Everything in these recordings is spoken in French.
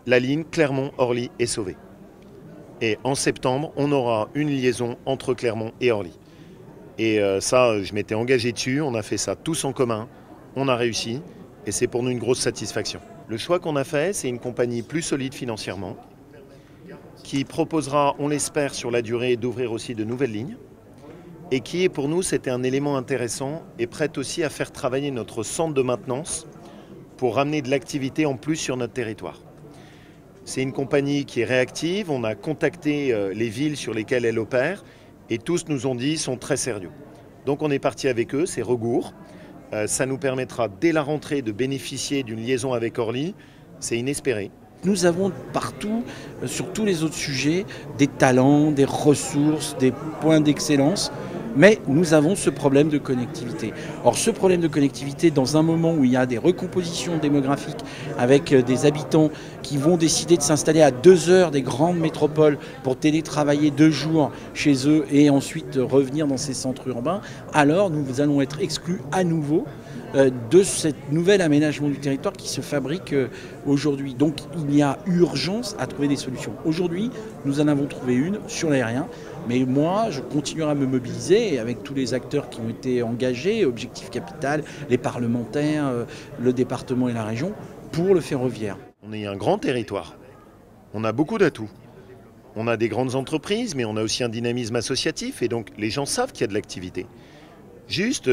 la ligne Clermont-Orly est sauvée. Et en septembre, on aura une liaison entre Clermont et Orly. Et ça, je m'étais engagé dessus, on a fait ça tous en commun, on a réussi, et c'est pour nous une grosse satisfaction. Le choix qu'on a fait, c'est une compagnie plus solide financièrement, qui proposera, on l'espère, sur la durée, d'ouvrir aussi de nouvelles lignes, et qui est pour nous, c'était un élément intéressant, et prête aussi à faire travailler notre centre de maintenance pour ramener de l'activité en plus sur notre territoire. C'est une compagnie qui est réactive, on a contacté les villes sur lesquelles elle opère, et tous nous ont dit sont très sérieux. Donc on est parti avec eux, c'est Regour. Ça nous permettra dès la rentrée de bénéficier d'une liaison avec Orly. C'est inespéré. Nous avons partout, sur tous les autres sujets, des talents, des ressources, des points d'excellence, mais nous avons ce problème de connectivité. Or, ce problème de connectivité, dans un moment où il y a des recompositions démographiques avec des habitants qui vont décider de s'installer à 2 heures des grandes métropoles pour télétravailler 2 jours chez eux et ensuite revenir dans ces centres urbains, alors nous allons être exclus à nouveau de ce nouvel aménagement du territoire qui se fabrique aujourd'hui. Donc il y a urgence à trouver des solutions. Aujourd'hui, nous en avons trouvé une sur l'aérien, mais moi, je continuerai à me mobiliser avec tous les acteurs qui ont été engagés, Objectif Capital, les parlementaires, le département et la région, pour le ferroviaire. On est un grand territoire. On a beaucoup d'atouts. On a des grandes entreprises, mais on a aussi un dynamisme associatif, et donc les gens savent qu'il y a de l'activité. Juste,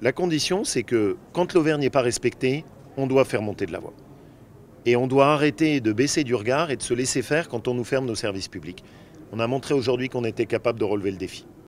la condition, c'est que quand l'Auvergne n'est pas respectée, on doit faire monter de la voix. Et on doit arrêter de baisser du regard et de se laisser faire quand on nous ferme nos services publics. On a montré aujourd'hui qu'on était capable de relever le défi.